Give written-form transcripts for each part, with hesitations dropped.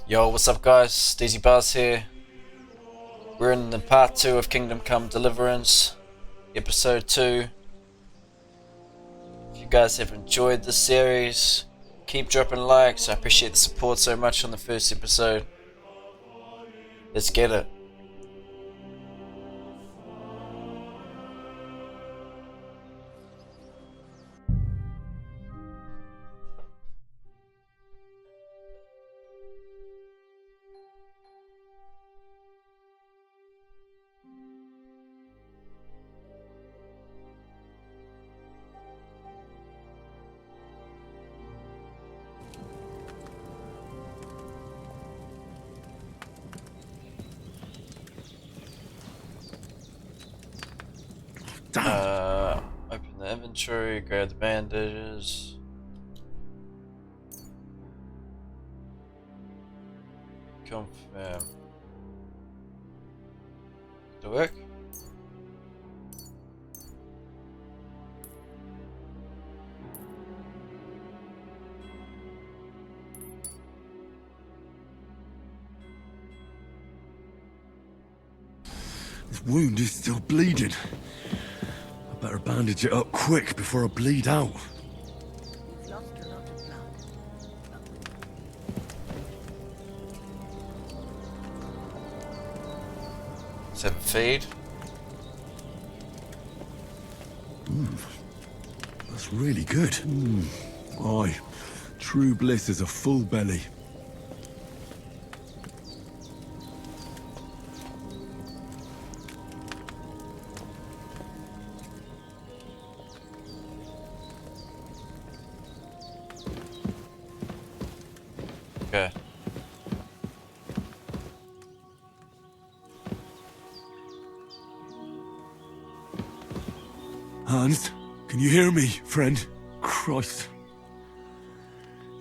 Yo, what's up guys? Steezybarz here. We're in the part 2 of Kingdom Come Deliverance, episode 2. If you guys have enjoyed this series, keep dropping likes. I appreciate the support so much on the first episode. Let's get it. Open the inventory, grab the bandages. Confirm. Did it work? This wound is still bleeding. I better bandage it up quick before I bleed out. You've lost a lot of blood. 7 feed. That's really good. Aye, true bliss is a full belly. Okay. Hans, can you hear me, friend? Christ.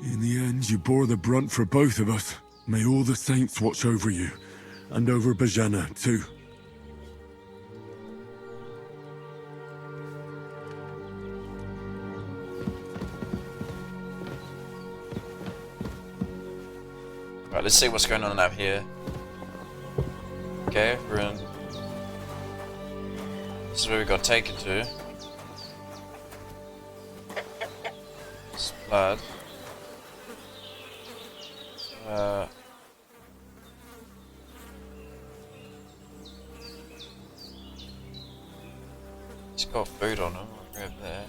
In the end, you bore the brunt for both of us. May all the saints watch over you, and over Bajana, too. Right, let's see what's going on out here. Okay, we're in. This is where we got taken to. It's blood. He's got food on him. I'll grab that.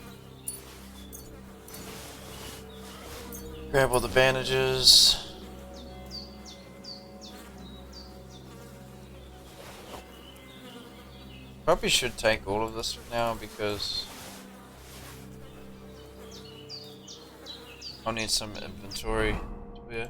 Grab all the bandages. Probably should take all of this for now because I'll need some inventory to wear.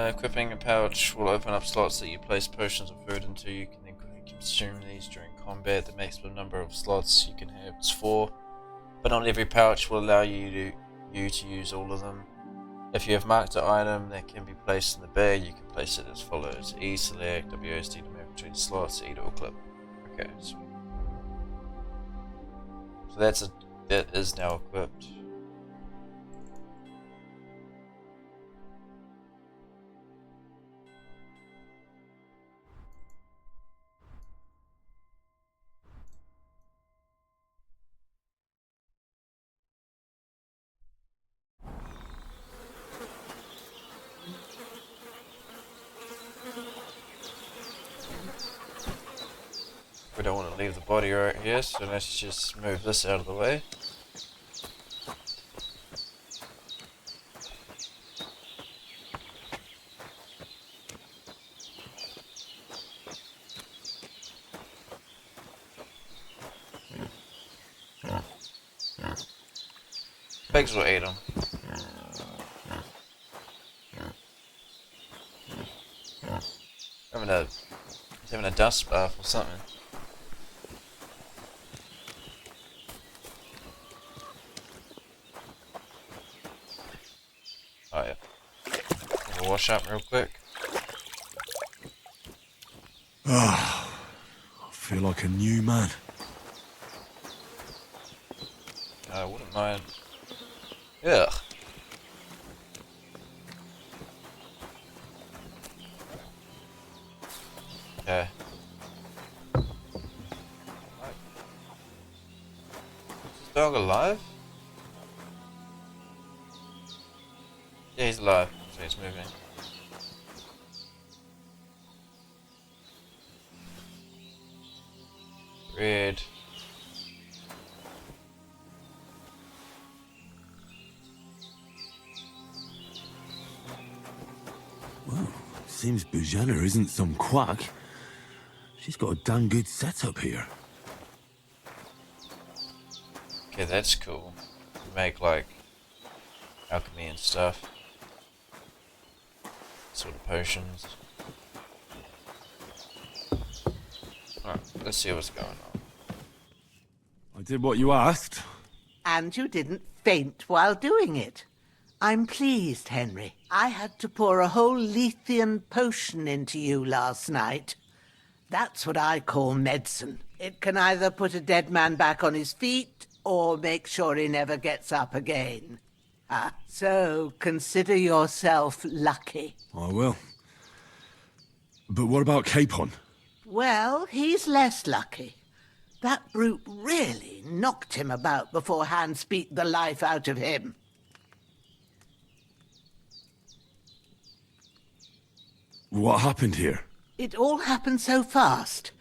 Equipping a pouch will open up slots that you place potions of food into. You can then quickly consume these during combat. The maximum number of slots you can have is 4, but not every pouch will allow you to use all of them. If you have marked an item that can be placed in the bag, you can place it as follows: E select, WSD to move between slots, E to equip. Okay, so that is now equipped. We don't want to leave the body right here, so let's just move this out of the way. Pigs will eat them. He's having a dust bath or something. Oh yeah. We'll wash up real quick. I feel like a new man. I wouldn't mind. Ugh. Okay. Is this dog alive? Yeah, he's alive. So he's moving. Red. Well, seems Bujana isn't some quack. She's got a damn good setup here. Okay, that's cool. Make like alchemy and stuff. Sort of potions. Alright, let's see what's going on. I did what you asked. And you didn't faint while doing it. I'm pleased, Henry. I had to pour a whole Lethean potion into you last night. That's what I call medicine. It can either put a dead man back on his feet or make sure he never gets up again. So consider yourself lucky. I will. But what about Capon? Well, he's less lucky. That brute really knocked him about before Hans beat the life out of him. What happened here? It all happened so fast.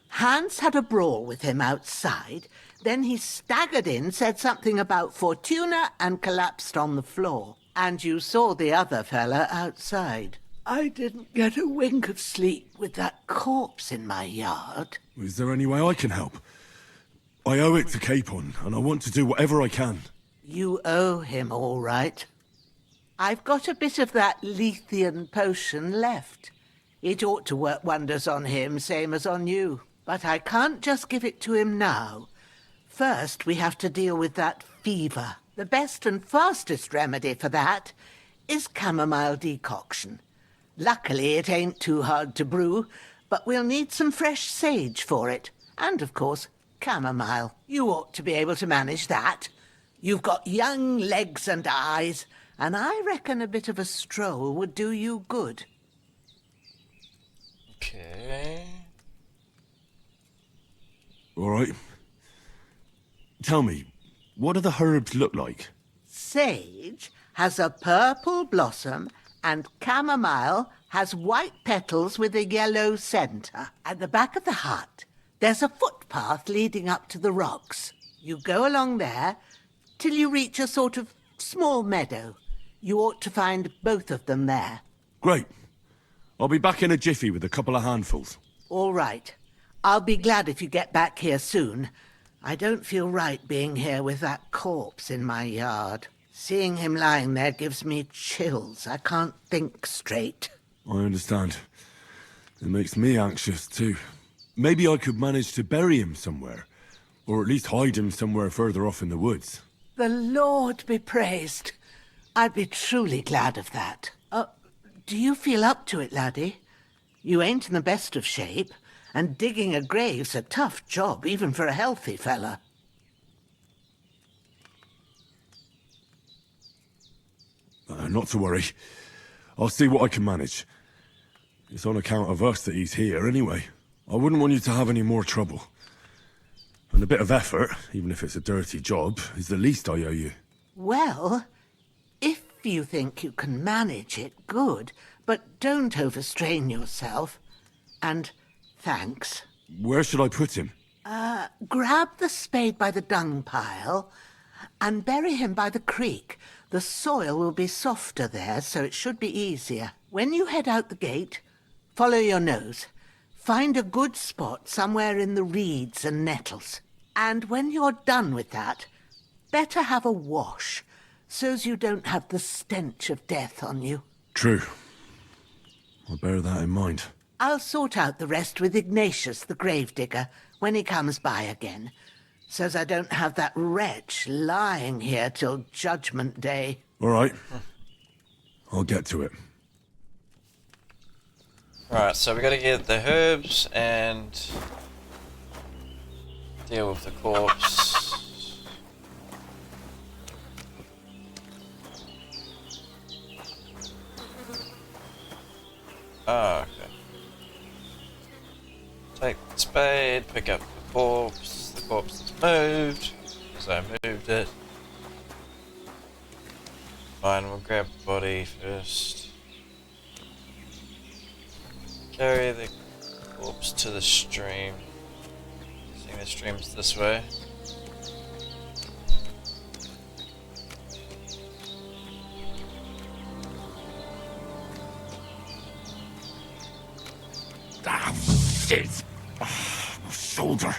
Hans had a brawl with him outside, then he staggered in, said something about Fortuna, and collapsed on the floor. And you saw the other fella outside. I didn't get a wink of sleep with that corpse in my yard. Is there any way I can help? I owe it to Capon, and I want to do whatever I can. You owe him, all right. I've got a bit of that Lethean potion left. It ought to work wonders on him, same as on you. But I can't just give it to him now. First, we have to deal with that fever. The best and fastest remedy for that is chamomile decoction. Luckily, it ain't too hard to brew, but we'll need some fresh sage for it. And, of course, chamomile. You ought to be able to manage that. You've got young legs and eyes, and I reckon a bit of a stroll would do you good. Okay. All right. Tell me, what do the herbs look like? Sage has a purple blossom, and chamomile has white petals with a yellow centre. At the back of the hut, there's a footpath leading up to the rocks. You go along there till you reach a sort of small meadow. You ought to find both of them there. Great. I'll be back in a jiffy with a couple of handfuls. All right. I'll be glad if you get back here soon. I don't feel right being here with that corpse in my yard. Seeing him lying there gives me chills. I can't think straight. I understand. It makes me anxious, too. Maybe I could manage to bury him somewhere. Or at least hide him somewhere further off in the woods. The Lord be praised. I'd be truly glad of that. Do you feel up to it, laddie? You ain't in the best of shape, and digging a grave's a tough job, even for a healthy fella. Not to worry. I'll see what I can manage. It's on account of us that he's here, anyway. I wouldn't want you to have any more trouble. And a bit of effort, even if it's a dirty job, is the least I owe you. Well, if you think you can manage it, good, but don't overstrain yourself. And thanks. Where should I put him? Grab the spade by the dung pile and bury him by the creek. The soil will be softer there, so it should be easier. When you head out the gate, follow your nose. Find a good spot somewhere in the reeds and nettles. And when you're done with that, better have a wash, so's you don't have the stench of death on you. True. I'll bear that in mind. I'll sort out the rest with Ignatius, the gravedigger, when he comes by again, so's I don't have that wretch lying here till Judgment Day. All right. I'll get to it. Alright, so we gotta get the herbs and deal with the corpse. Ah, okay. Take the spade, pick up the corpse. The corpse is moved, because I moved it. Fine, we'll grab the body first. Carry the corpse to the stream. I think the stream's this way. Ah, shit! My shoulder.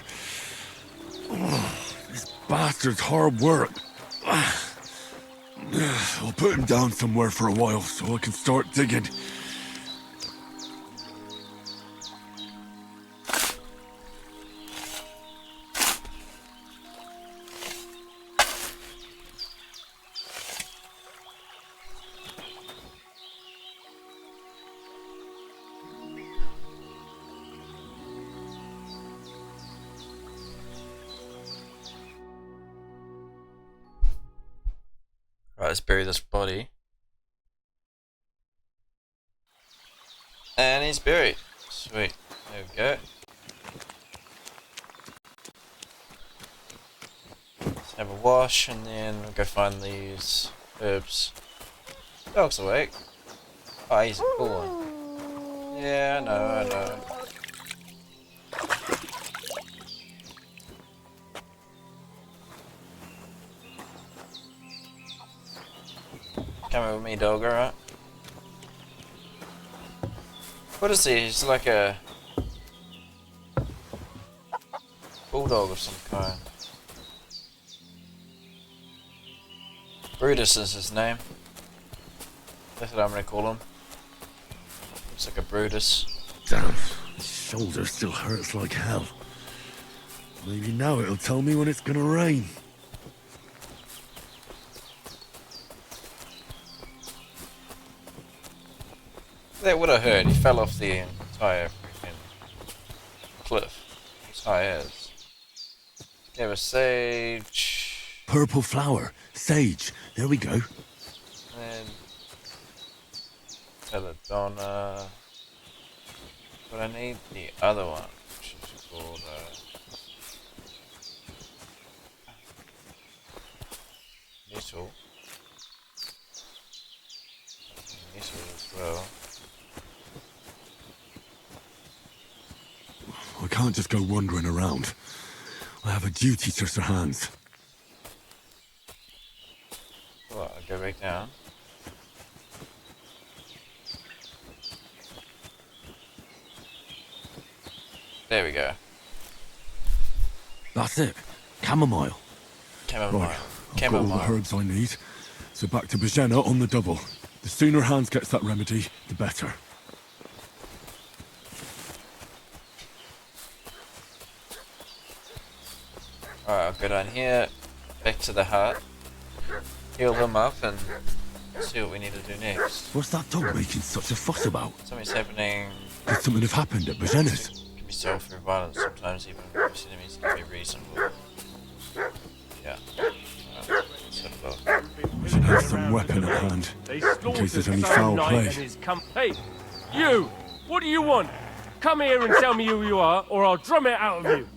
This bastard's hard work. I'll put him down somewhere for a while so I can start digging. Right, let's bury this body. And he's buried. Sweet. There we go. Let's have a wash and then we'll go find these herbs. Dog's awake. Oh, he's a cool one. Yeah, I know. Come with me, dog, alright? What is he? He's like a bulldog of some kind. Brutus is his name. That's what I'm gonna call him. Looks like a Brutus. Damn, his shoulder still hurts like hell. Maybe now it'll tell me when it's gonna rain. That would have hurt. He fell off the entire freaking cliff. As high as. Give a sage. Purple flower, sage. There we go. And belladonna. But I need the other one, which is called nettle. Nettle as well. I can't just go wandering around. I have a duty to Sir Hans. Well, I'll go back down. There we go. That's it. Chamomile. Chamomile. Right, I've got all the herbs I need. So back to Bajena on the double. The sooner Hans gets that remedy, the better. Alright, I'll go down here, back to the hut, heal him up and see what we need to do next. What's that dog making such a fuss about? Something's happening. Could something have happened at Bajena's? It can be solved through violence, sometimes even most enemies can be reasonable. Yeah. Let's have a look. We should have some weapon at hand, in case there's any foul play. Hey, you! What do you want? Come here and tell me who you are, or I'll drum it out of you.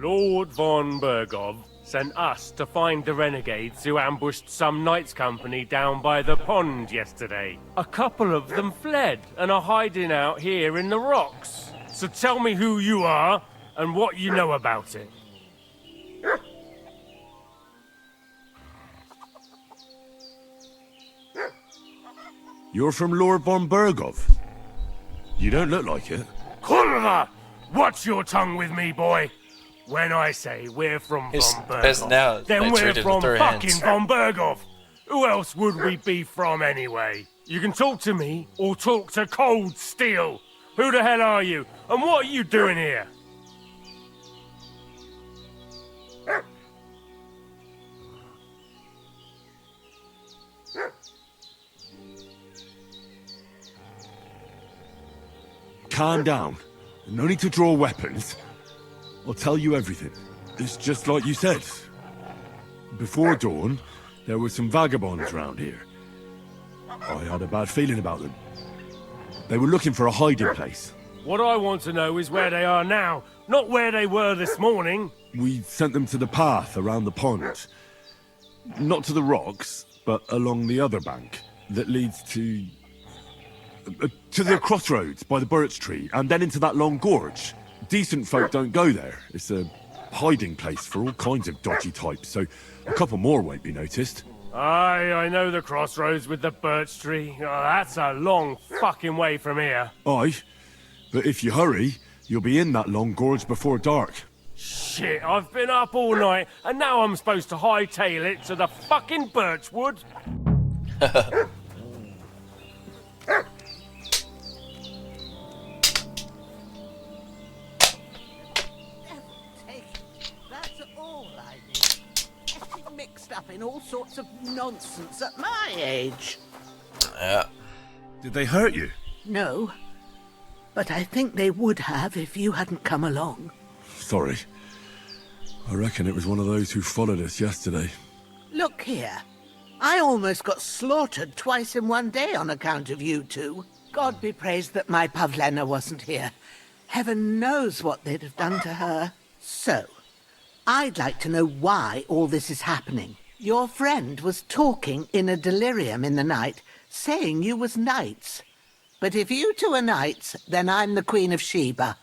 Lord von Bergov sent us to find the renegades who ambushed some knights' company down by the pond yesterday. A couple of them fled and are hiding out here in the rocks. So tell me who you are and what you know about it. You're from Lord von Bergov? You don't look like it. Kurva! Watch your tongue with me, boy! When I say we're from He's von best Bergov, now, then like, we're treated from with their fucking hands. von Bergov! Who else would we be from anyway? You can talk to me, or talk to Cold Steel! Who the hell are you, and what are you doing here? Calm down. No need to draw weapons. I'll tell you everything. It's just like you said. Before dawn, There were some vagabonds round here. I had a bad feeling about them. They were looking for a hiding place. What I want to know is where they are now, not where they were this morning. We sent them to the path around the pond. Not to the rocks, but along the other bank that leads to the crossroads by the birch tree, and then into that long gorge. Decent folk don't go there. It's a hiding place for all kinds of dodgy types, so a couple more won't be noticed. Aye, I know the crossroads with the birch tree. Oh, that's a long fucking way from here. Aye, but if you hurry, you'll be in that long gorge before dark. Shit, I've been up all night, and now I'm supposed to hightail it to the fucking birchwood? That's all I need. Getting mixed up in all sorts of nonsense at my age. Yeah. Did they hurt you? No, but I think they would have if you hadn't come along. Sorry. I reckon it was one of those who followed us yesterday. Look here. I almost got slaughtered twice in one day on account of you two. God be praised that my Pavlena wasn't here. Heaven knows what they'd have done to her. So, I'd like to know why all this is happening. Your friend was talking in a delirium in the night, saying you was knights. But if you two are knights, then I'm the Queen of Sheba.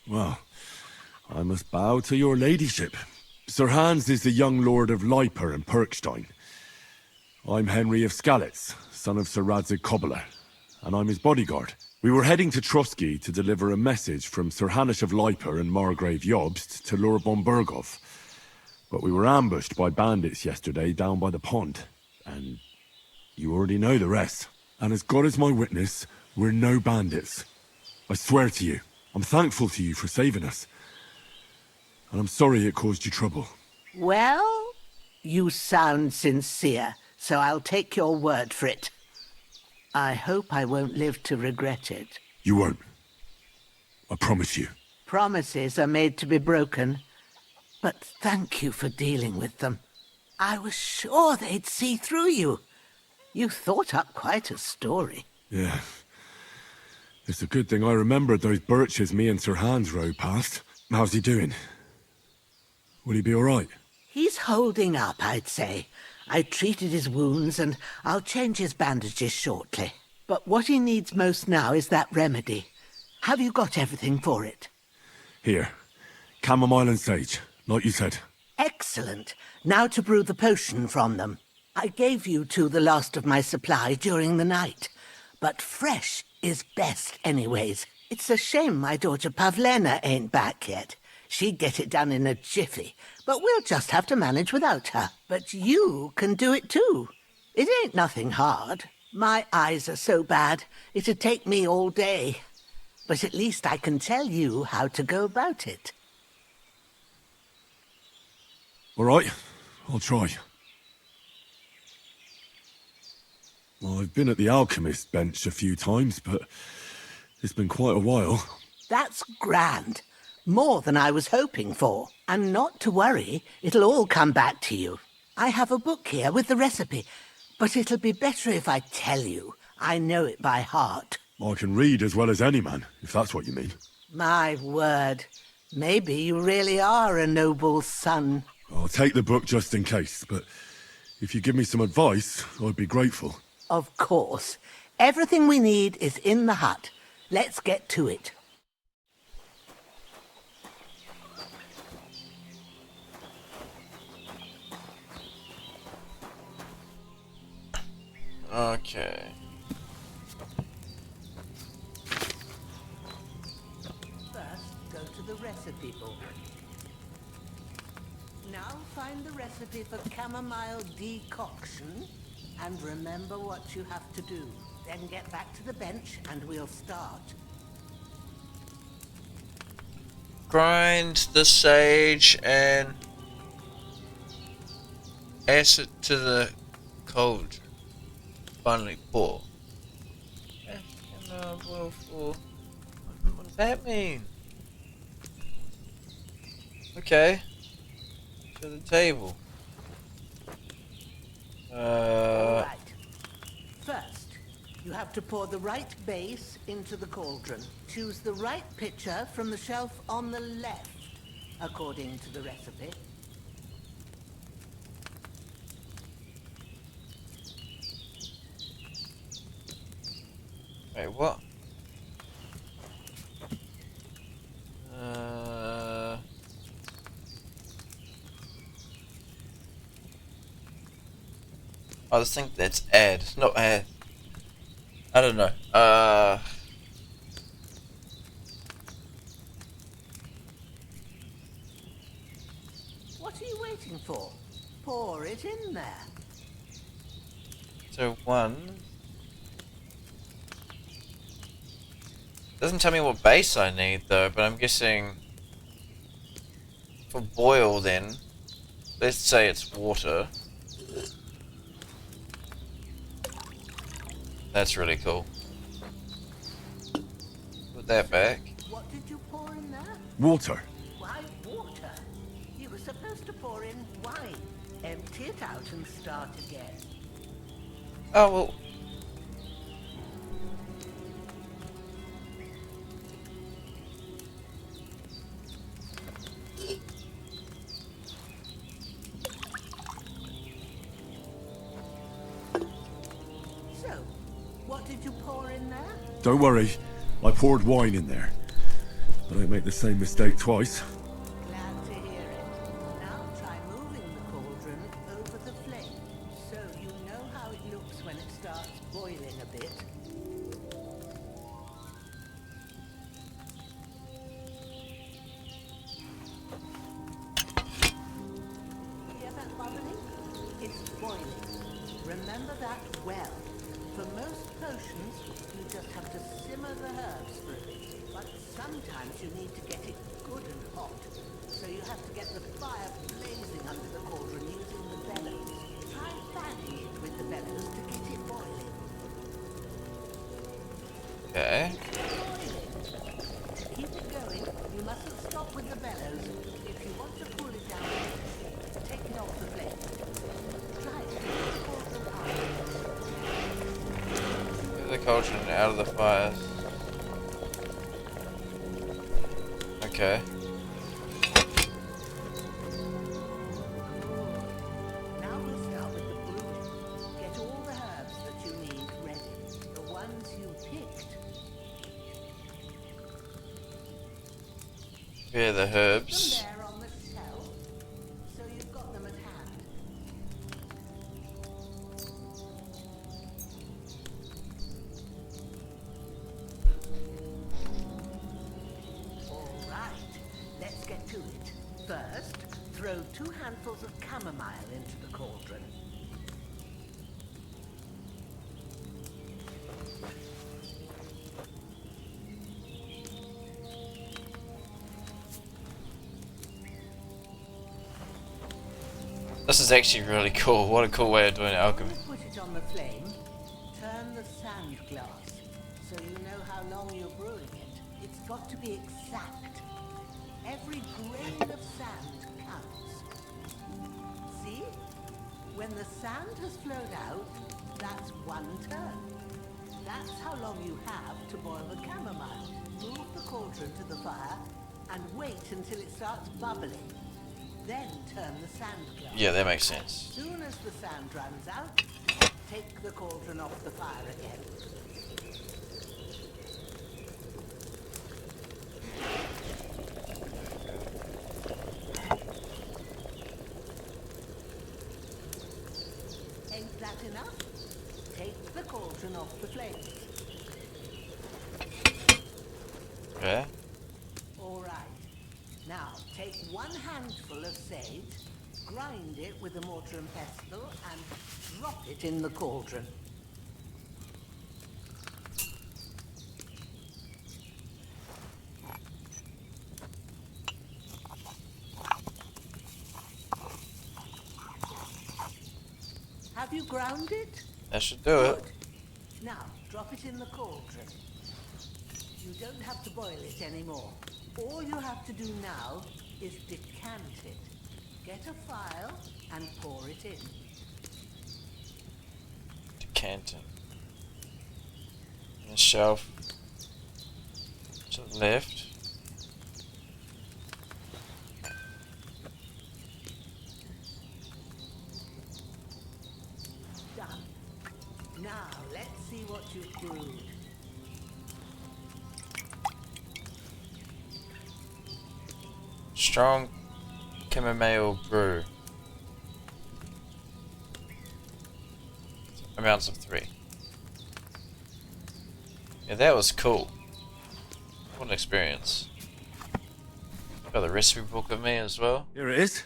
Well, I must bow to your ladyship. Sir Hans is the young lord of Leiper and Perkstein. I'm Henry of Skalitz, son of Sir Radzig Cobbler, and I'm his bodyguard. We were heading to Trotsky to deliver a message from Sir Hanish of Leiper and Margrave Jobst to Lord von Berghoff. But we were ambushed by bandits yesterday down by the pond, and you already know the rest. And as God is my witness, we're no bandits. I swear to you, I'm thankful to you for saving us. And I'm sorry it caused you trouble. Well, you sound sincere, so I'll take your word for it. I hope I won't live to regret it. You won't. I promise you. Promises are made to be broken, but thank you for dealing with them. I was sure they'd see through you. You thought up quite a story. Yeah. It's a good thing I remembered those birches me and Sir Hans rode past. How's he doing? Will he be all right? He's holding up, I'd say. I treated his wounds and I'll change his bandages shortly. But what he needs most now is that remedy. Have you got everything for it? Here. Chamomile and sage, like you said. Excellent. Now to brew the potion from them. I gave you two the last of my supply during the night. But fresh is best anyways. It's a shame my daughter Pavlena ain't back yet. She'd get it done in a jiffy, but we'll just have to manage without her. But you can do it too. It ain't nothing hard. My eyes are so bad, it'd take me all day. But at least I can tell you how to go about it. All right, I'll try. Well, I've been at the alchemist bench a few times, but it's been quite a while. That's grand. More than I was hoping for. And not to worry, it'll all come back to you. I have a book here with the recipe, but it'll be better if I tell you. I know it by heart. I can read as well as any man, if that's what you mean. My word. Maybe you really are a noble son. I'll take the book just in case, but if you give me some advice, I'd be grateful. Of course. Everything we need is in the hut. Let's get to it. Okay. First, go to the recipe book. Now find the recipe for chamomile decoction and remember what you have to do. Then get back to the bench and we'll start. Grind the sage and acid to the cauldron. Finally pour. What does that mean? Okay. to the table. Right. First, you have to pour the right base into the cauldron. Choose the right pitcher from the shelf on the left, according to the recipe. Wait, what? I just think that's add, not add. I don't know. What are you waiting for? Pour it in there. So one. Doesn't tell me what base I need though, but I'm guessing for boil then, let's say it's water. That's really cool. Put that back. What did you pour in there? Water. Why water? You were supposed to pour in wine. Empty it out and start again. Oh well. So, what did you pour in there? Don't worry, I poured wine in there. I don't make the same mistake twice. Glad to hear it. Now try moving the cauldron over the flame, so you know how it looks when it starts boiling a bit. Hear that bubbling? It's boiling. Remember that well. For most potions, you just have to simmer the herbs for a bit. But sometimes you need to get it good and hot. So you have to get the fire blazing under the cauldron using the bellows. Try fanning it with the bellows to get it boiling. Okay. Keep it going. You mustn't stop with the bellows. If you want to pull it down, take it off the flame. Try it. Cauldron out. Get the cauldron out of the fire. Okay. Now we'll start with the brewing. Get all the herbs that you need ready. The ones you picked. Here are the Them herbs. there on the shelf, so you've got them at hand. All right, let's get to it. First, throw 2 handfuls of chamomile into the cauldron. This is actually really cool. What a cool way of doing alchemy. When you put it on the flame, turn the sand glass so you know how long you're brewing it. It's got to be exact. Every grain of sand counts. See? When the sand has flowed out, that's 1 turn. That's how long you have to boil the chamomile. Move the cauldron to the fire and wait until it starts bubbling. Then turn the sand glass. Yeah, that makes sense. As soon as the sand runs out, take the cauldron off the fire again. Ain't that enough? Take the cauldron off the flames. Okay. All right. Now, take 1 handful of sage, grind it with a mortar and pestle, and drop it in the cauldron. Have you ground it? That should do it. Good. Now, drop it in the cauldron. You don't have to boil it anymore. All you have to do now is decant it. Get a phial and pour it in. Decanting. On the shelf. To the left. Done. Now let's see what you've brewed. Strong chamomile brew. Amounts of 3. Yeah, that was cool. What an experience. Got the recipe book with me as well. Here it is.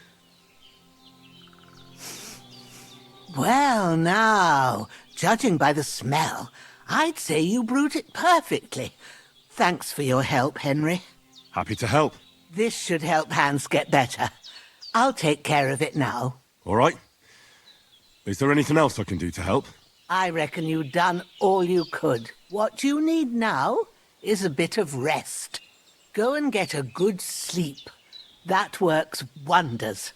Well, now, judging by the smell, I'd say you brewed it perfectly. Thanks for your help, Henry. Happy to help. This should help Hans get better. I'll take care of it now. All right. Is there anything else I can do to help? I reckon you've done all you could. What you need now is a bit of rest. Go and get a good sleep. That works wonders.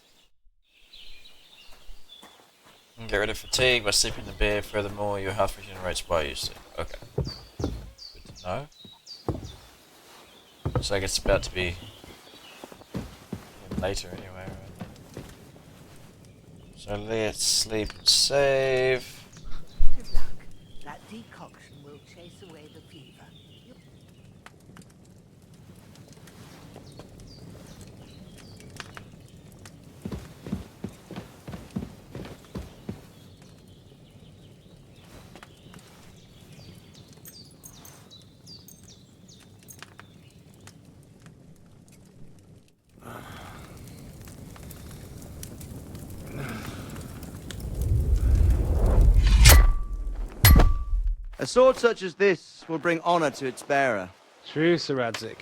And get rid of fatigue by sleeping in the bed. Furthermore, your health regenerates while you sleep. Okay. Good to know. So I guess it's about to be later anyway, right? So let's sleep and save. Good luck. That decoction will chase away the fever. A sword such as this will bring honor to its bearer. True, Sir Radzik.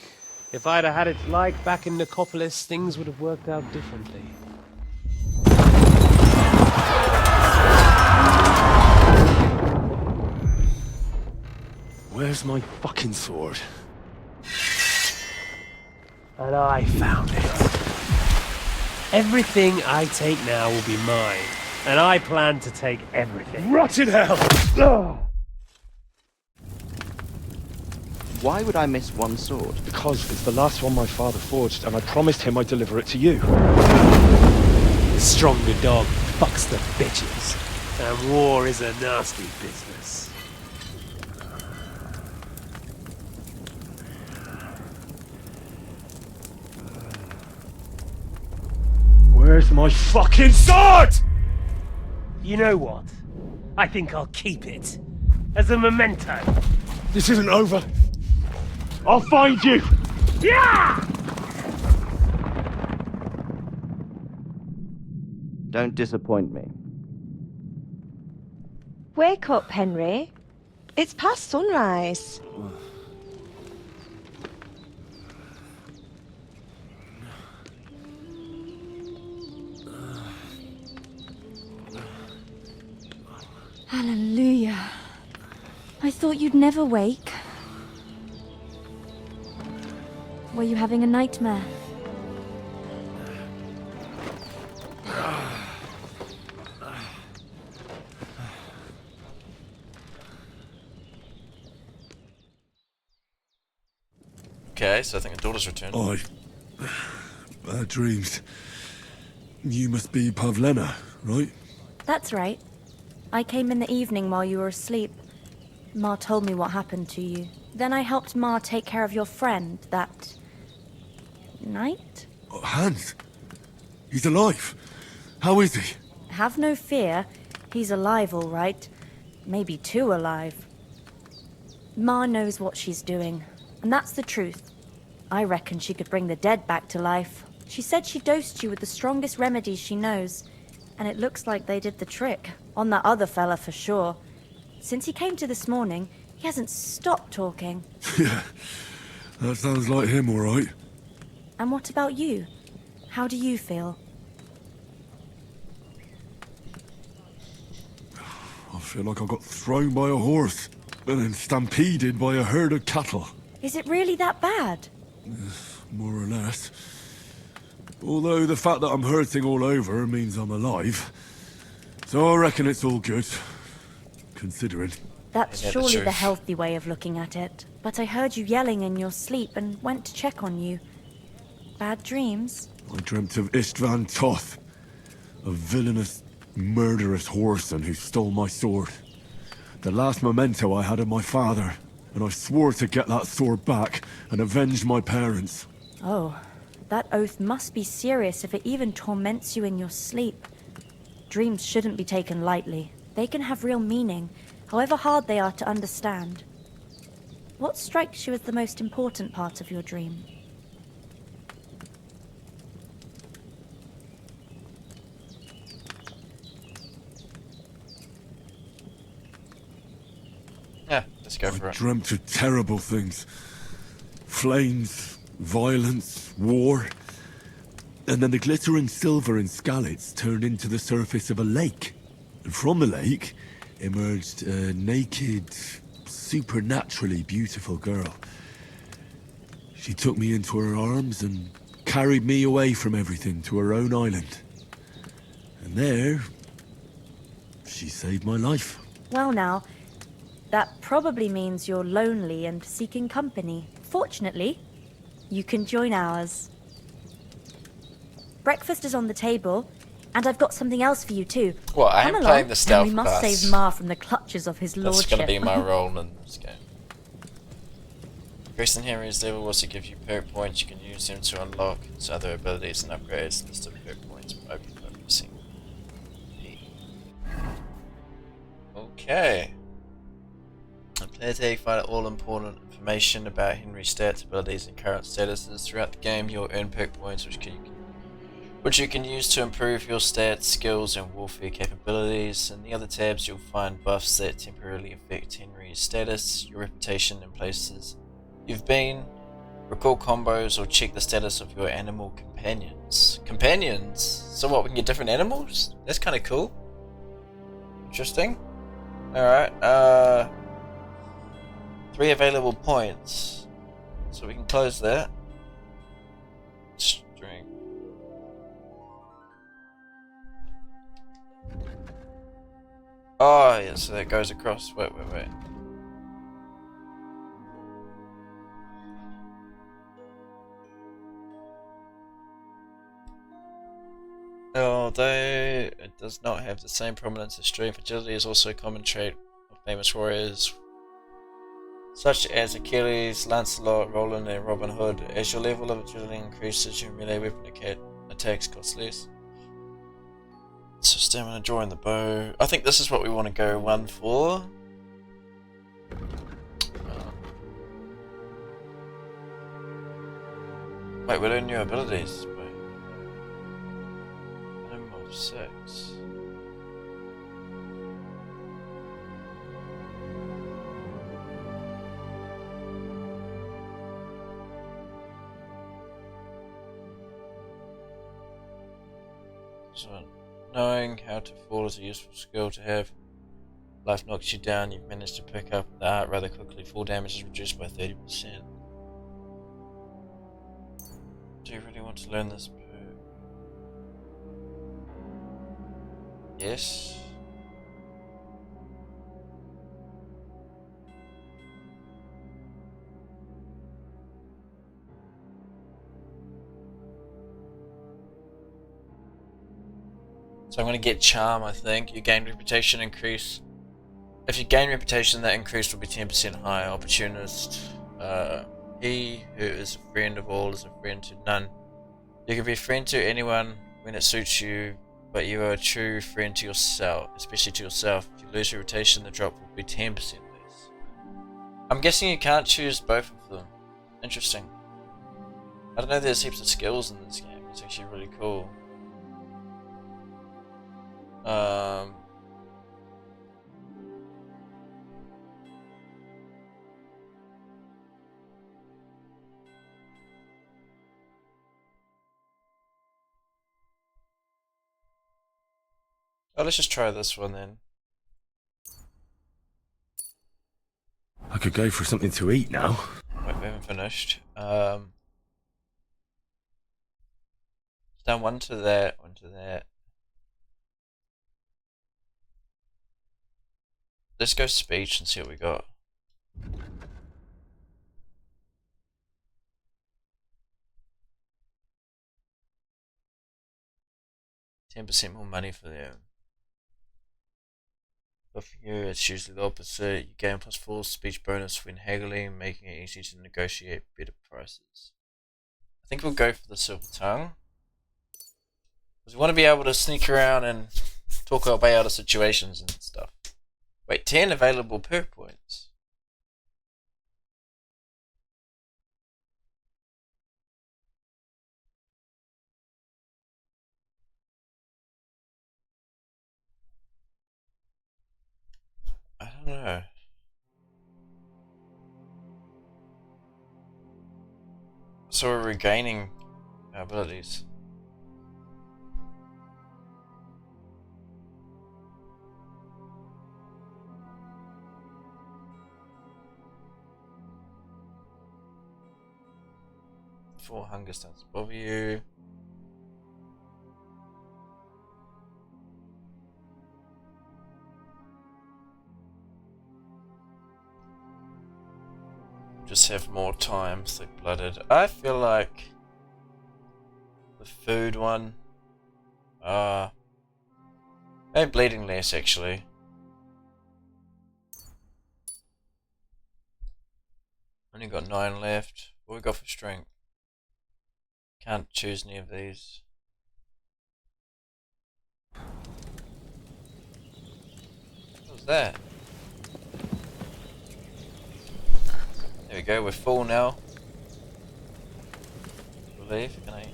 If I'd have had its like back in Nicopolis, things would have worked out differently. Where's my fucking sword? And I found it. Everything I take now will be mine, and I plan to take everything. Rotted hell! Why would I miss one sword? Because it's the last one my father forged, and I promised him I'd deliver it to you. The stronger dog fucks the bitches, and war is a nasty business. Where's my fucking sword? You know what? I think I'll keep it. As a memento. This isn't over. I'll find you! Yeah! Don't disappoint me. Wake up, Henry. It's past sunrise. Hallelujah. I thought you'd never wake. Were you having a nightmare? Okay, so I think the daughter's returned. Bad dreams. You must be Pavlena, right? That's right. I came in the evening while you were asleep. Ma told me what happened to you. Then I helped Ma take care of your friend that night? Oh, Hans. He's alive. How is he? Have no fear. He's alive, all right. Maybe too alive. Ma knows what she's doing, and that's the truth. I reckon she could bring the dead back to life. She said she dosed you with the strongest remedies she knows, and it looks like they did the trick. On that other fella for sure. Since he came to this morning, he hasn't stopped talking. Yeah, that sounds like him, all right. And what about you? How do you feel? I feel like I got thrown by a horse and then stampeded by a herd of cattle. Is it really that bad? More or less. Although the fact that I'm hurting all over means I'm alive. So I reckon it's all good. Considering. That's Yeah, the surely the truth. healthy way of looking at it. But I heard you yelling in your sleep and went to check on you. Bad dreams? I dreamt of Istvan Toth. A villainous, murderous whoreson who stole my sword. The last memento I had of my father. And I swore to get that sword back and avenge my parents. Oh, that oath must be serious if it even torments you in your sleep. Dreams shouldn't be taken lightly. They can have real meaning, however hard they are to understand. What strikes you as the most important part of your dream? Yeah, let's go for I it. dreamt of terrible things. Flames, violence, war. And then the glittering silver in Skalitz turned into the surface of a lake. And from the lake emerged a naked, supernaturally beautiful girl. She took me into her arms and carried me away from everything to her own island. And there, she saved my life. Well now, that probably means you're lonely and seeking company. Fortunately, you can join ours. Breakfast is on the table, and I've got something else for you too. Well, I Come am along, playing the stealth and we must class. save Ma from the clutches of his That's lordship. going to be my role in this game. Increasing Henry's level also gives you perk points. You can use them to unlock his other abilities and upgrades. List of perk points by pressing P. Okay. Player take find out all important information about Henry's stats, abilities, and current statuses. Throughout the game, you'll earn perk points which you can use to improve your stats, skills, and warfare capabilities. In the other tabs, you'll find buffs that temporarily affect Henry's status, your reputation, and places you've been. Recall combos or check the status of your animal companions. Companions? So what, we can get different animals? That's kind of cool. Interesting. Alright, 3 available points. So we can close that. String. Oh, yeah, so that goes across. Wait. Although it does not have the same prominence as strength, agility is also a common trait of famous warriors such as Achilles, Lancelot, Roland, and Robin Hood. As your level of agility increases, your melee weapon attacks cost less. So stamina, drawing the bow. I think this is what we want to go one for. Wait, we learn new abilities. Wait. Minimum of 6. So, knowing how to fall is a useful skill to have. Life knocks you down, you've managed to pick up the art rather quickly. Fall damage is reduced by 30%. Do you really want to learn this perk? Yes. So I'm going to get Charm, I think. You gain reputation increase. If you gain reputation, that increase will be 10% higher. Opportunist. He who is a friend of all is a friend to none. You can be a friend to anyone when it suits you, but you are a true friend to yourself, especially to yourself. If you lose your reputation, the drop will be 10% less. I'm guessing you can't choose both of them. Interesting. I don't know, there's heaps of skills in this game. It's actually really cool. Oh, let's just try this one then. I could go for something to eat now. Wait, we haven't finished. Done one to that, one to that. Let's go speech and see what we got. $10% more money for them. But for you, it's usually the opposite. You gain +4 speech bonus when haggling, making it easy to negotiate better prices. I think we'll go for the silver tongue. Because we want to be able to sneak around and talk our way out of situations and stuff. Wait, 10 available perk points. I don't know. So we're regaining our abilities. Four hunger stats above you. Just have more time, thick-blooded. I feel like the food one. Maybe bleeding less actually. Only got 9 left. What we got for strength? Can't choose any of these. What was that? There we go, we're full now. I believe. Can I?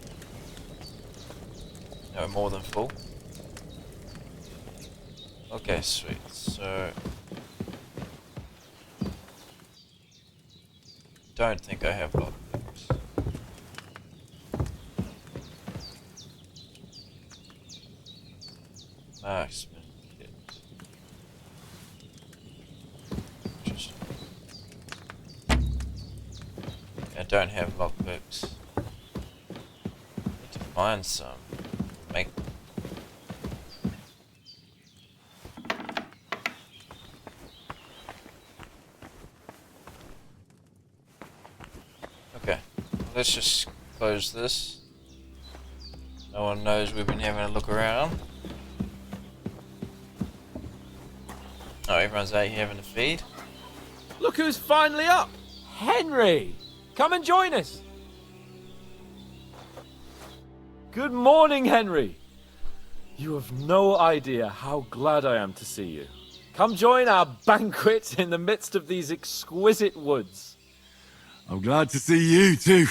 No, more than full. Okay, sweet. So don't think I have lockpicks. Marksman kit. Interesting. I don't have lockpicks. Need to find some. Make. Okay, let's just close this. No one knows we've been having a look around. Oh, everyone's out here having a feed. Look who's finally up! Henry! Come and join us! Good morning, Henry! You have no idea how glad I am to see you. Come join our banquet in the midst of these exquisite woods. I'm glad to see you too.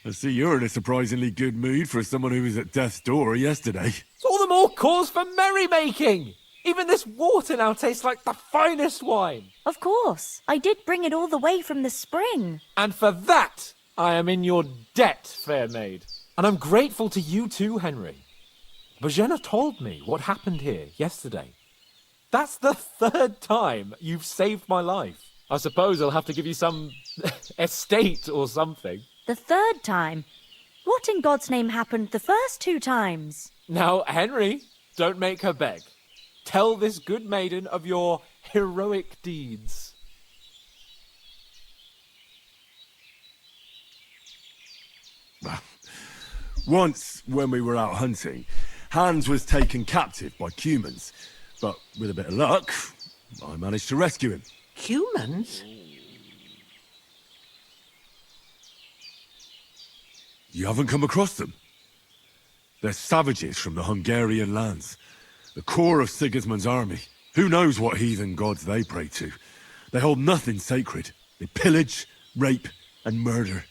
I see you're in a surprisingly good mood for someone who was at death's door yesterday. It's all the more cause for merrymaking! Even this water now tastes like the finest wine. Of course. I did bring it all the way from the spring. And for that, I am in your debt, fair maid. And I'm grateful to you too, Henry. Bojena told me what happened here yesterday. That's the 3rd time you've saved my life. I suppose I'll have to give you some estate or something. The 3rd time? What in God's name happened the first 2 times? Now, Henry, don't make her beg. Tell this good maiden of your heroic deeds. Once, when we were out hunting, Hans was taken captive by humans. But with a bit of luck, I managed to rescue him. Humans? You haven't come across them? They're savages from the Hungarian lands. The core of Sigismund's army. Who knows what heathen gods they pray to? They hold nothing sacred. They pillage, rape, and murder.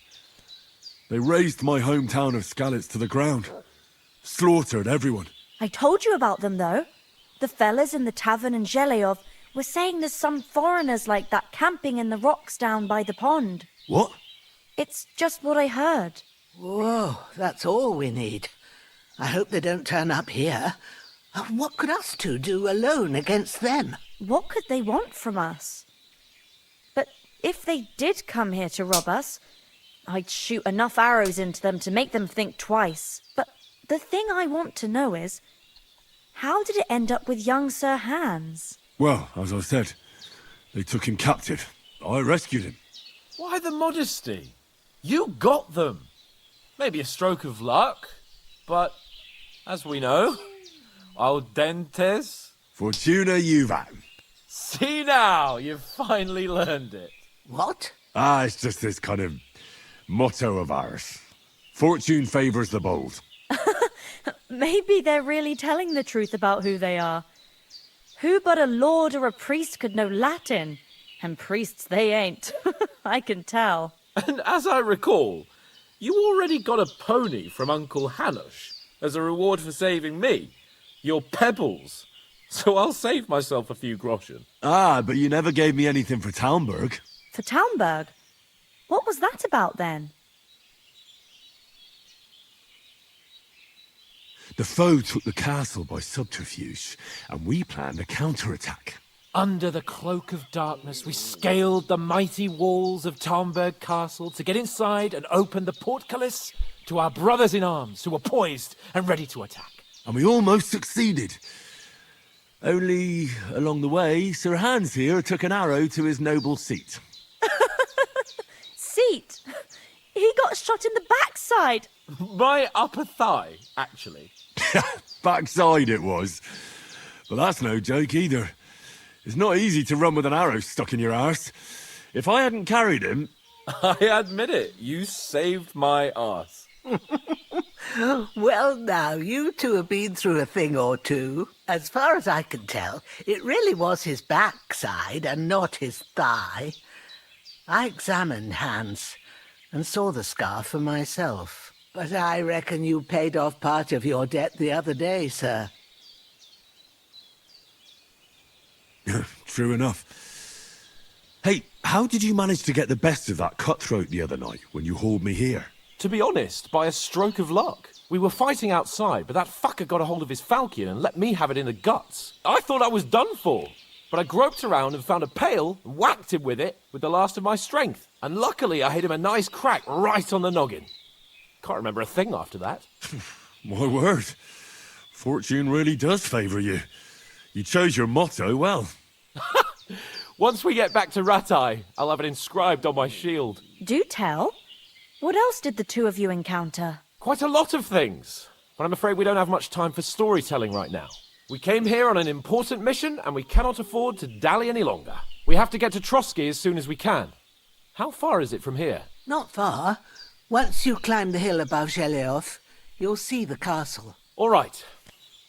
They razed my hometown of Skalitz to the ground. Slaughtered everyone. I told you about them, though. The fellas in the tavern in Zheleov were saying there's some foreigners like that camping in the rocks down by the pond. What? It's just what I heard. Whoa, that's all we need. I hope they don't turn up here. What could us two do alone against them? What could they want from us? But if they did come here to rob us, I'd shoot enough arrows into them to make them think twice. But the thing I want to know is, how did it end up with young Sir Hans? Well, as I said, they took him captive. I rescued him. Why the modesty? You got them. Maybe a stroke of luck, but as we know, al dentes. Fortuna juvat. See now, you've finally learned it. What? It's just this kind of motto of ours. Fortune favours the bold. Maybe they're really telling the truth about who they are. Who but a lord or a priest could know Latin? And priests they ain't. I can tell. And as I recall, you already got a pony from Uncle Hanush as a reward for saving me. Your pebbles. So I'll save myself a few groschen. But you never gave me anything for Talmberg. For Talmberg? What was that about then? The foe took the castle by subterfuge, and we planned a counterattack. Under the cloak of darkness, we scaled the mighty walls of Talmberg Castle to get inside and open the portcullis to our brothers-in-arms who were poised and ready to attack. And we almost succeeded. Only, along the way, Sir Hans here took an arrow to his noble seat. Seat? He got shot in the backside. My upper thigh, actually. Backside it was. But that's no joke either. It's not easy to run with an arrow stuck in your arse. If I hadn't carried him... I admit it, you saved my arse. Well, now, you two have been through a thing or two. As far as I can tell, it really was his backside and not his thigh. I examined Hans and saw the scar for myself. But I reckon you paid off part of your debt the other day, sir. True enough. Hey, how did you manage to get the best of that cutthroat the other night when you hauled me here? To be honest, by a stroke of luck. We were fighting outside, but that fucker got a hold of his falchion and let me have it in the guts. I thought I was done for. But I groped around and found a pail and whacked him with it with the last of my strength. And luckily I hit him a nice crack right on the noggin. Can't remember a thing after that. My word. Fortune really does favour you. You chose your motto well. Once we get back to Ratai, I'll have it inscribed on my shield. Do tell. What else did the two of you encounter? Quite a lot of things. But I'm afraid we don't have much time for storytelling right now. We came here on an important mission, and we cannot afford to dally any longer. We have to get to Trotsky as soon as we can. How far is it from here? Not far. Once you climb the hill above Zheleov, you'll see the castle. All right.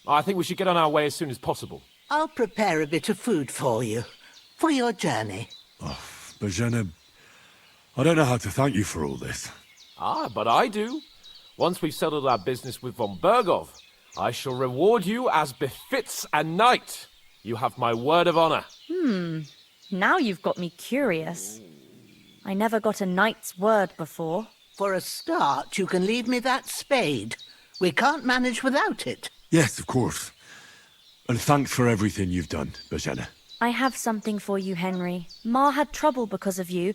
I think we should get on our way as soon as possible. I'll prepare a bit of food for you, for your journey. Bozhena, I don't know how to thank you for all this. But I do. Once we've settled our business with von Bergov, I shall reward you as befits a knight. You have my word of honor. Now you've got me curious. I never got a knight's word before. For a start, you can leave me that spade. We can't manage without it. Yes, of course. And thanks for everything you've done, Bozhena. I have something for you, Henry. Ma had trouble because of you,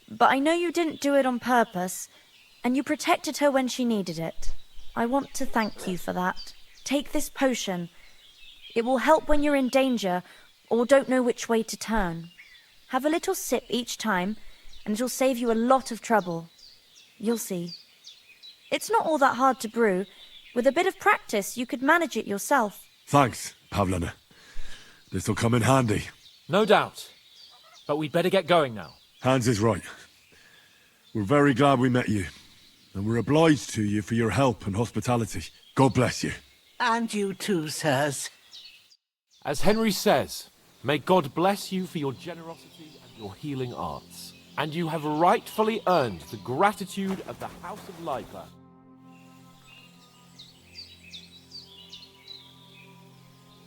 but I know you didn't do it on purpose, and you protected her when she needed it. I want to thank you for that. Take this potion. It will help when you're in danger or don't know which way to turn. Have a little sip each time, and it'll save you a lot of trouble. You'll see. It's not all that hard to brew. With a bit of practice, you could manage it yourself. Thanks, Pavlana. This'll come in handy. No doubt. But we'd better get going now. Hans is right. We're very glad we met you. And we're obliged to you for your help and hospitality. God bless you. And you too, sirs. As Henry says, may God bless you for your generosity and your healing arts. And you have rightfully earned the gratitude of the House of Lipa.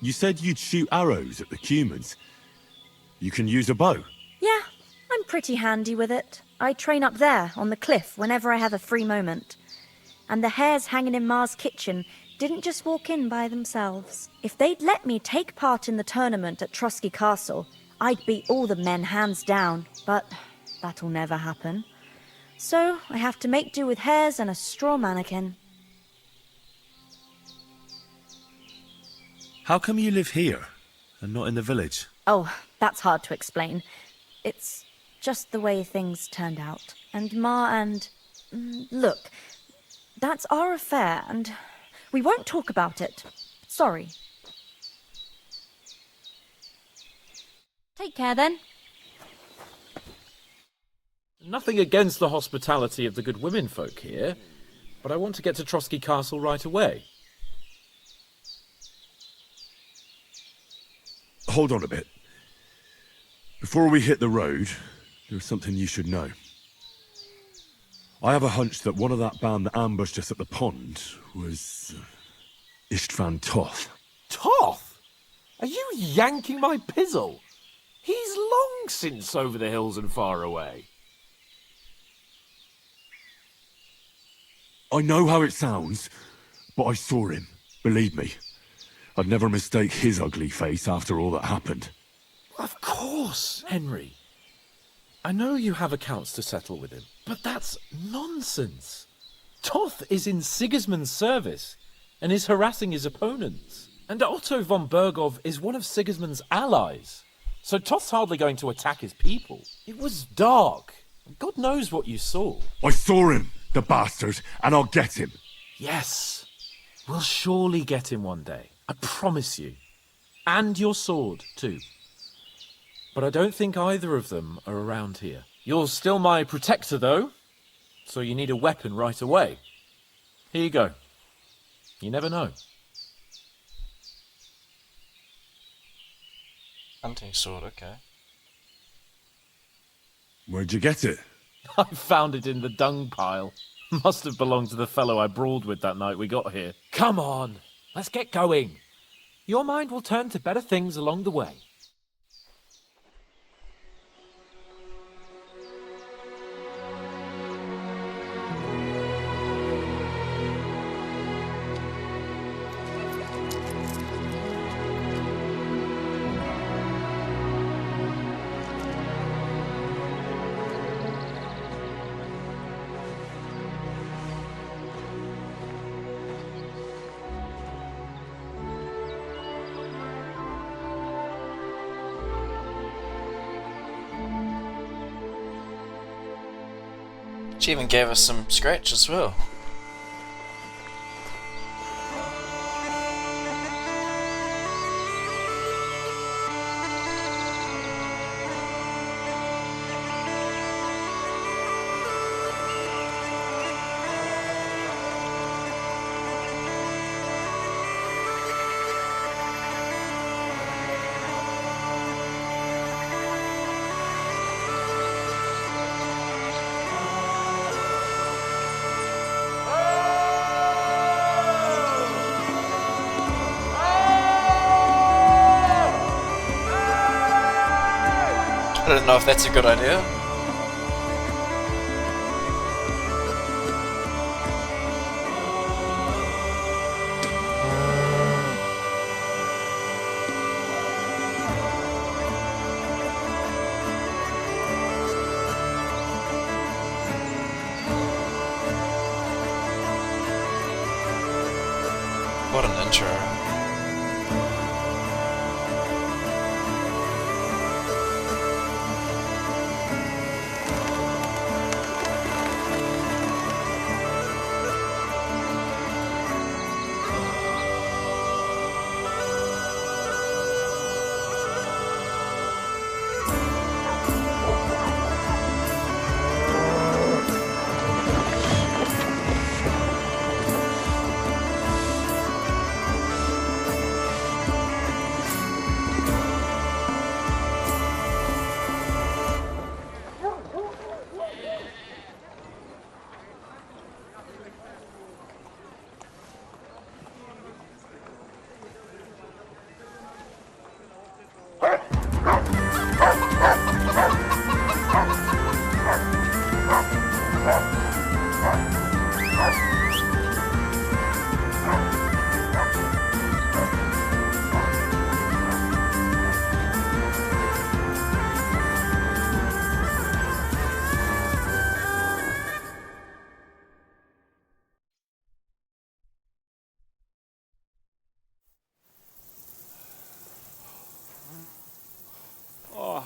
You said you'd shoot arrows at the humans. You can use a bow. Yeah, I'm pretty handy with it. I train up there, on the cliff, whenever I have a free moment. And the hares hanging in Ma's kitchen didn't just walk in by themselves. If they'd let me take part in the tournament at Trotsky Castle, I'd beat all the men hands down, but that'll never happen. So I have to make do with hairs and a straw mannequin. How come you live here and not in the village? Oh, that's hard to explain. It's just the way things turned out. And Ma and... Look, that's our affair, and we won't talk about it. Sorry. Take care, then. Nothing against the hospitality of the good women folk here, but I want to get to Trotsky Castle right away. Hold on a bit. Before we hit the road, there's something you should know. I have a hunch that one of that band that ambushed us at the pond was Istvan Toth. Toth? Are you yanking my pizzle? He's long since over the hills and far away. I know how it sounds, but I saw him. Believe me. I'd never mistake his ugly face after all that happened. Of course, Henry. I know you have accounts to settle with him, but that's nonsense. Toth is in Sigismund's service and is harassing his opponents. And Otto von Bergov is one of Sigismund's allies. So Toth's hardly going to attack his people. It was dark. God knows what you saw. I saw him, the bastard, and I'll get him. Yes. We'll surely get him one day. I promise you. And your sword, too. But I don't think either of them are around here. You're still my protector, though, so you need a weapon right away. Here you go. You never know. Hunting sword, okay. Where'd you get it? I found it in the dung pile. Must have belonged to the fellow I brawled with that night we got here. Come on, let's get going. Your mind will turn to better things along the way. She even gave us some scratch as well. I don't know if that's a good idea. What an intro.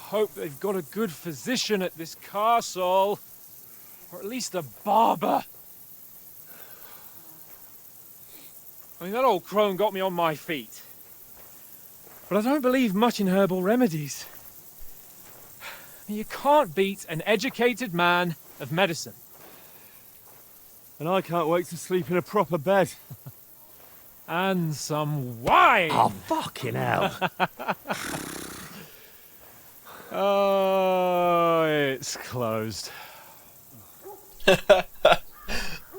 hope they've got a good physician at this castle. Or at least a barber. I mean, that old crone got me on my feet. But I don't believe much in herbal remedies. You can't beat an educated man of medicine. And I can't wait to sleep in a proper bed. And some wine! Oh, fucking hell. Oh, it's closed.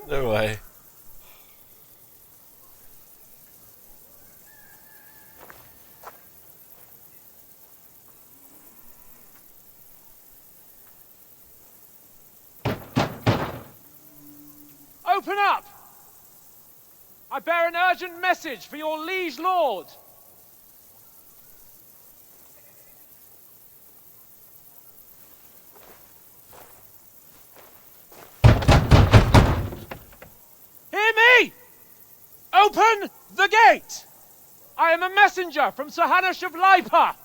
No way. Open up! I bear an urgent message for your liege lord. Hear me! Open the gate! I am a messenger from Sir Hanush of Lipa.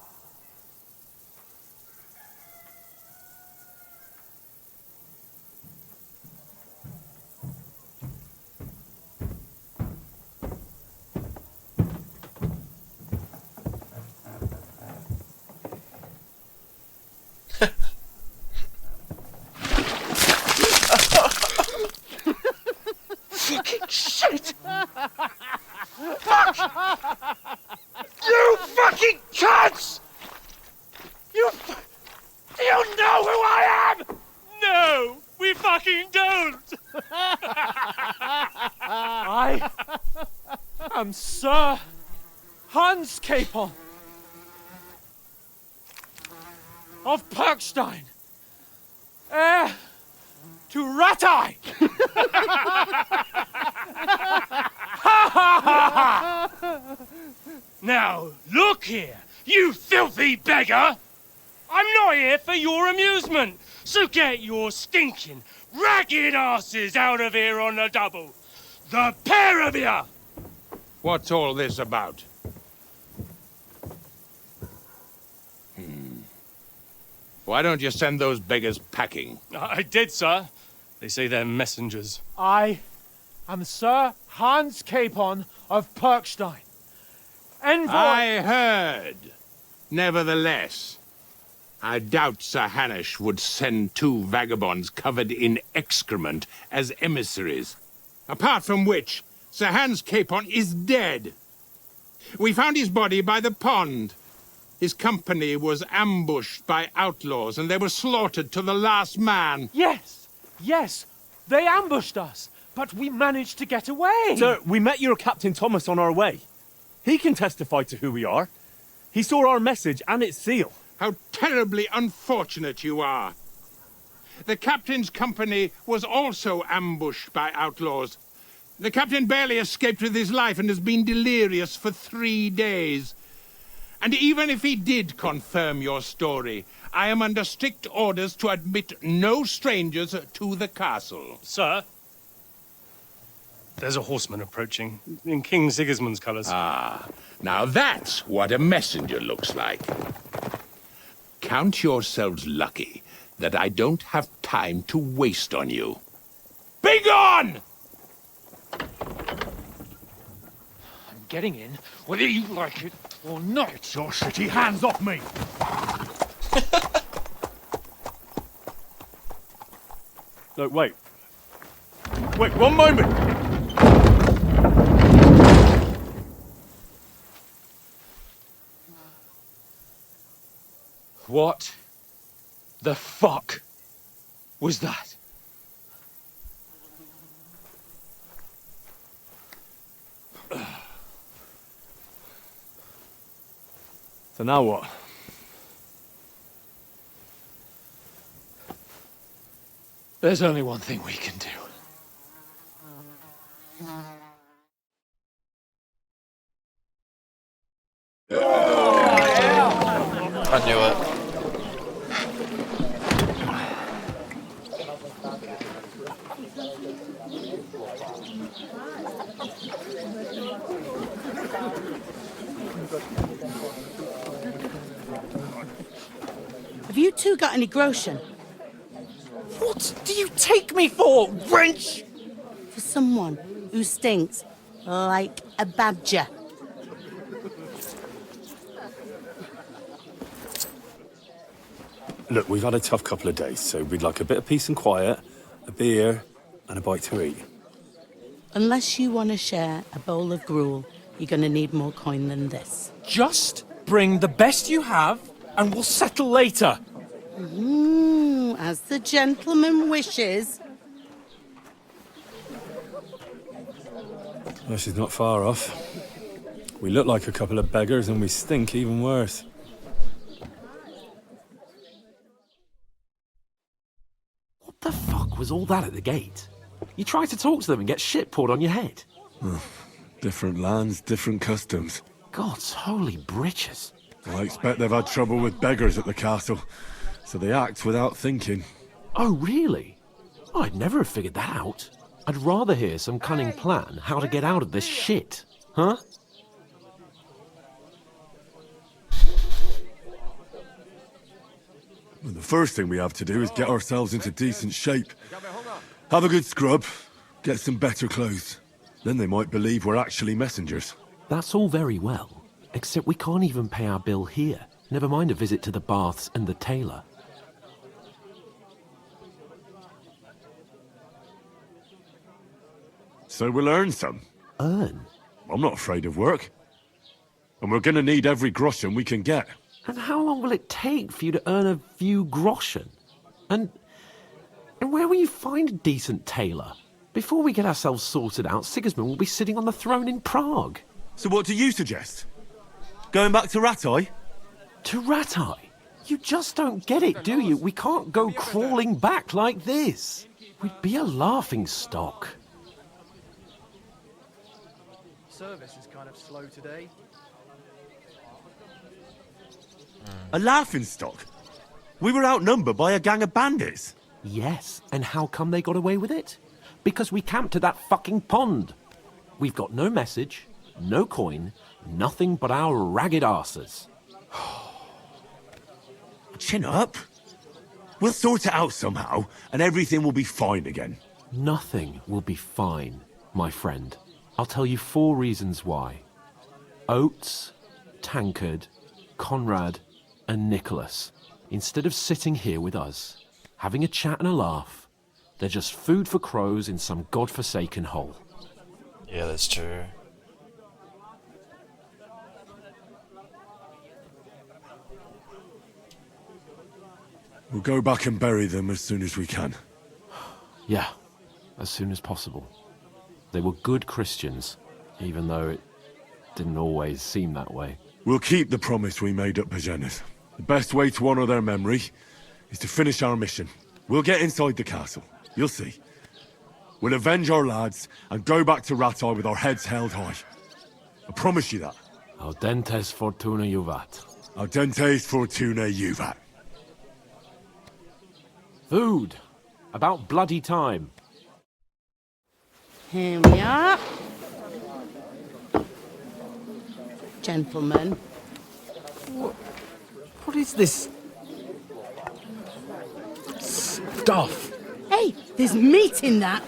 Fucking shit! Fuck! You fucking cunts! You know who I am? No, we fucking don't! I am Sir Hans Capon of Perkstein, heir to Ratai! Now, look here, you filthy beggar! I'm not here for your amusement, so get your stinking, ragged asses out of here on the double. The pair of you! What's all this about? Why don't you send those beggars packing? I did, sir. They say they're messengers. I am Sir Hans Capon of Perkstein. Envoy! I heard. Nevertheless, I doubt Sir Hanush would send two vagabonds covered in excrement as emissaries. Apart from which, Sir Hans Capon is dead. We found his body by the pond. His company was ambushed by outlaws, and they were slaughtered to the last man. Yes, yes, they ambushed us, but we managed to get away. Sir, we met your Captain Thomas on our way. He can testify to who we are. He saw our message and its seal. How terribly unfortunate you are. The captain's company was also ambushed by outlaws. The captain barely escaped with his life and has been delirious for 3 days. And even if he did confirm your story, I am under strict orders to admit no strangers to the castle. Sir? There's a horseman approaching, in King Sigismund's colours. Ah, now that's what a messenger looks like. Count yourselves lucky that I don't have time to waste on you. Be gone! I'm getting in, whether you like it or not. Your shitty hands off me! No, wait. Wait, one moment! What the fuck was that? So now what? There's only one thing we can do. I knew it. Have you two got any groschen? What do you take me for, wench? For someone who stinks like a badger. Look, we've had a tough couple of days, so we'd like a bit of peace and quiet, a beer, and a bite to eat. Unless you want to share a bowl of gruel, you're going to need more coin than this. Just bring the best you have, and we'll settle later. As the gentleman wishes. Well, she's not far off. We look like a couple of beggars, and we stink even worse. What the fuck was all that at the gate? You tried to talk to them and get shit poured on your head. Different lands, different customs. God's holy britches. I expect they've had trouble with beggars at the castle, so they act without thinking. Oh, really? I'd never have figured that out. I'd rather hear some cunning plan how to get out of this shit. Huh? Well, the first thing we have to do is get ourselves into decent shape. Have a good scrub, get some better clothes. Then they might believe we're actually messengers. That's all very well, except we can't even pay our bill here. Never mind a visit to the baths and the tailor. So we'll earn some. Earn? I'm not afraid of work. And we're gonna need every groschen we can get. And how long will it take for you to earn a few groschen? And where will you find a decent tailor? Before we get ourselves sorted out, Sigismund will be sitting on the throne in Prague. So what do you suggest? Going back to Ratai? To Ratai? You just don't get it, do you? We can't go crawling back like this. We'd be a laughing stock. Service is kind of slow today. A laughing stock? We were outnumbered by a gang of bandits. Yes, and how come they got away with it? Because we camped at that fucking pond. We've got no message, no coin, nothing but our ragged arses. Chin up. We'll sort it out somehow, and everything will be fine again. Nothing will be fine, my friend. I'll tell you 4 reasons why. Oates, Tankard, Conrad, and Nicholas, instead of sitting here with us, having a chat and a laugh, they're just food for crows in some godforsaken hole. Yeah, that's true. We'll go back and bury them as soon as we can. Yeah, as soon as possible. They were good Christians, even though it didn't always seem that way. We'll keep the promise we made at Bajenas. The best way to honor their memory is to finish our mission. We'll get inside the castle. You'll see. We'll avenge our lads and go back to Ratai with our heads held high. I promise you that. Audentes fortuna juvat. Audentes fortuna juvat. Food. About bloody time. Here we are. Gentlemen. What is this stuff? Hey, there's meat in that.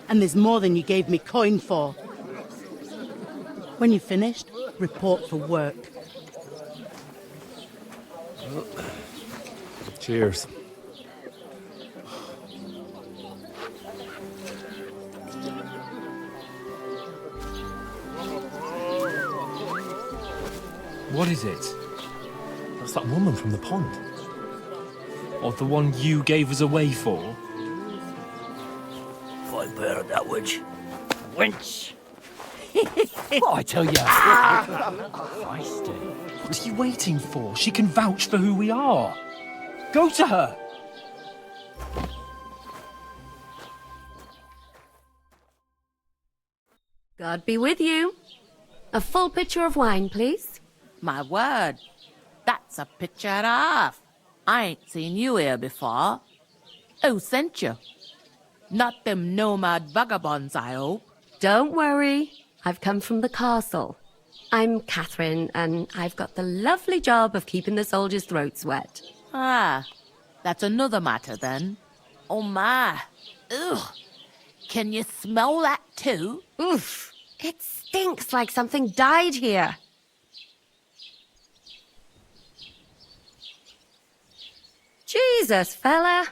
And there's more than you gave me coin for. When you're finished, report for work. Cheers. What is it? That's that woman from the pond. Or the one you gave us away for? I've heard that witch. Wench! What I tell you? Feisty. What are you waiting for? She can vouch for who we are. Go to her! God be with you. A full pitcher of wine, please. My word, that's a picture and a half. I ain't seen you here before. Who sent you? Not them nomad vagabonds, I hope. Don't worry. I've come from the castle. I'm Catherine, and I've got the lovely job of keeping the soldiers' throats wet. Ah, that's another matter then. Oh my. Ugh. Can you smell that too? Oof. It stinks like something died here. Jesus, fella.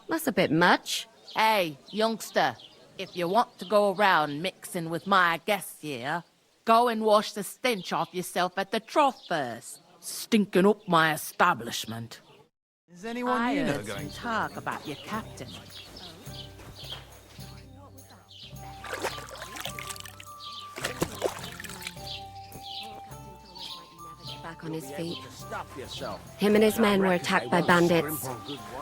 That's a bit much. Hey, youngster. If you want to go around mixing with my guests here, go and wash the stench off yourself at the trough first. Stinking up my establishment. Is anyone I you know heard going some talk about your captain. Back on his feet. Him and his men were attacked by bandits.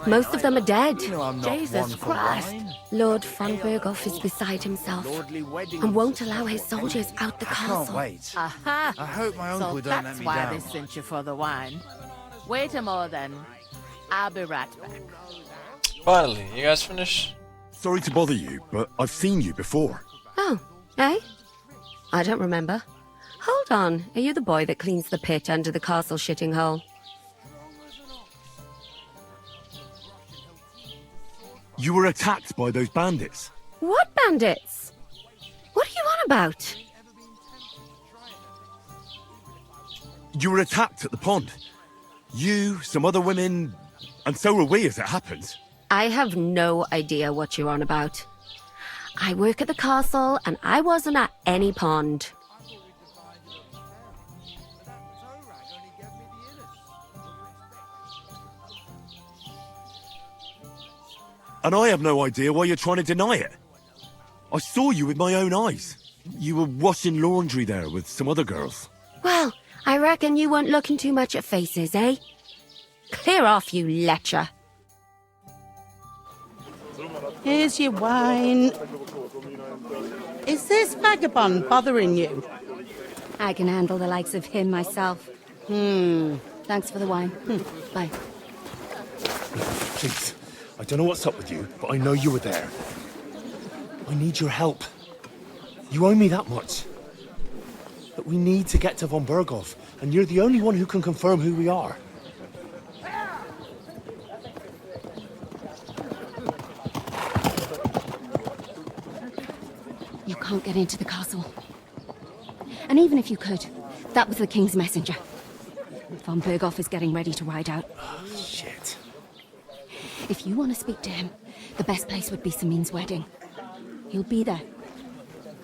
Most of them are dead. Jesus Christ. Lord von Berghoff is beside himself and won't allow his soldiers out the castle. Wait. Aha. I hope my uncle So don't let that's me why down. they sent you for the wine. Wait a more then. I'll be right back. Finally, you guys finished? Sorry to bother you, but I've seen you before. Oh, eh? I don't remember. Hold on, are you the boy that cleans the pit under the castle shitting hole? You were attacked by those bandits. What bandits? What are you on about? You were attacked at the pond. You, some other women, and so were we as it happens. I have no idea what you're on about. I work at the castle and I wasn't at any pond. And I have no idea why you're trying to deny it. I saw you with my own eyes. You were washing laundry there with some other girls. Well, I reckon you weren't looking too much at faces, eh? Clear off, you lecher. Here's your wine. Is this vagabond bothering you? I can handle the likes of him myself. Thanks for the wine. Bye. Please. I don't know what's up with you, but I know you were there. I need your help. You owe me that much. But we need to get to von Berghoff, and you're the only one who can confirm who we are. You can't get into the castle. And even if you could, that was the king's messenger. Von Berghoff is getting ready to ride out. Oh, shit. If you want to speak to him, the best place would be Samin's wedding. He'll be there.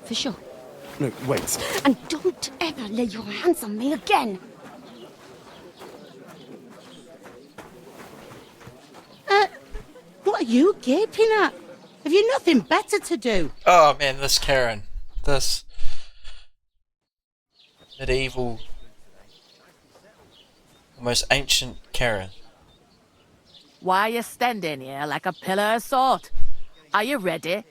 For sure. No, wait. And don't ever lay your hands on me again! What are you gaping at? Have you nothing better to do? Oh man, this Karen. This medieval, almost ancient Karen. Why are you standing here like a pillar of salt? Are you ready?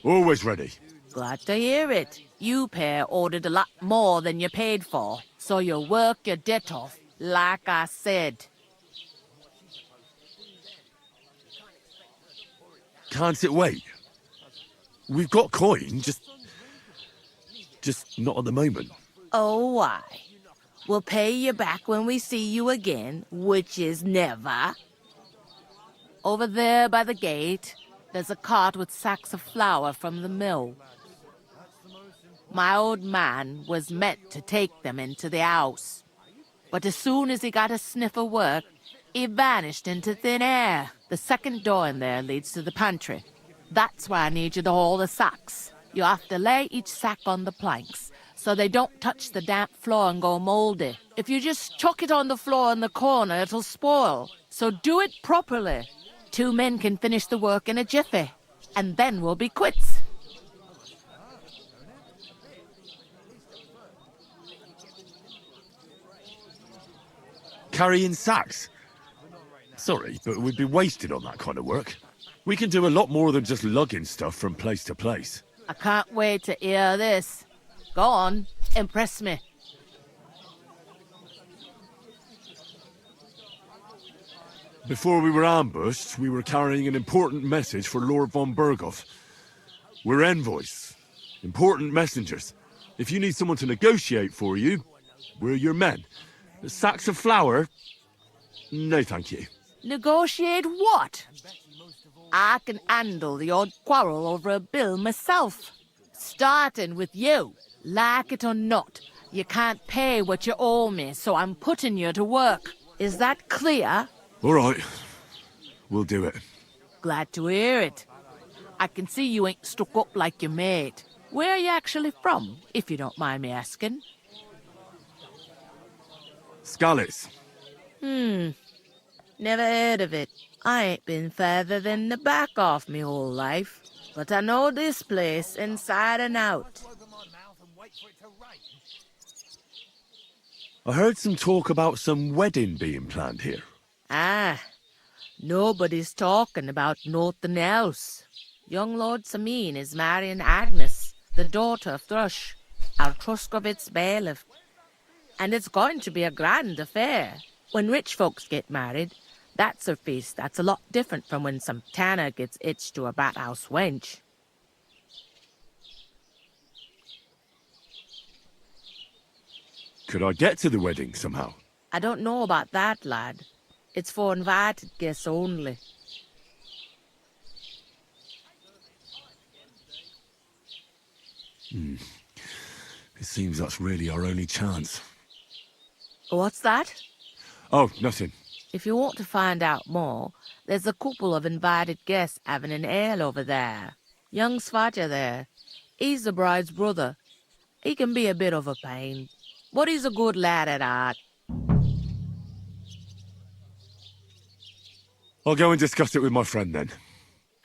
Always ready. Glad to hear it. You pair ordered a lot more than you paid for, so you'll work your debt off, like I said. Can't it wait? We've got coin, just not at the moment. Oh, why? We'll pay you back when we see you again, which is never. Over there by the gate, there's a cart with sacks of flour from the mill. My old man was meant to take them into the house. But as soon as he got a sniff of work, he vanished into thin air. The second door in there leads to the pantry. That's why I need you to haul the sacks. You have to lay each sack on the planks, so they don't touch the damp floor and go moldy. If you just chuck it on the floor in the corner, it'll spoil. So do it properly. 2 men can finish the work in a jiffy, and then we'll be quits. Carrying sacks? Sorry, but we'd be wasted on that kind of work. We can do a lot more than just lugging stuff from place to place. I can't wait to hear this. Go on, impress me. Before we were ambushed, we were carrying an important message for Lord von Berghoff. We're envoys, important messengers. If you need someone to negotiate for you, we're your men. Sacks of flour? No, thank you. Negotiate what? I can handle the odd quarrel over a bill myself. Starting with you. Like it or not, you can't pay what you owe me, so I'm putting you to work. Is that clear? All right. We'll do it. Glad to hear it. I can see you ain't stuck up like your mate. Where are you actually from, if you don't mind me asking? Skalitz. Never heard of it. I ain't been further than the back off me whole life. But I know this place inside and out. I heard some talk about some wedding being planned here. Ah, nobody's talking about nothing else. Young Lord Samin is marrying Agnes, the daughter of Thrush, our Truskovitz bailiff. And it's going to be a grand affair. When rich folks get married, that's a feast that's a lot different from when some tanner gets hitched to a bathouse wench. Could I get to the wedding somehow? I don't know about that, lad. It's for invited guests only. It seems that's really our only chance. What's that? Oh, nothing. If you want to find out more, there's a couple of invited guests having an ale over there. Young Svaja there. He's the bride's brother. He can be a bit of a pain, but he's a good lad at heart. I'll go and discuss it with my friend then.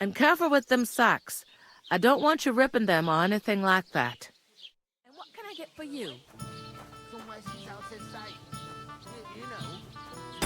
And careful with them sacks. I don't want you ripping them or anything like that. And what can I get for you? Somewhere she's out in sight. You know.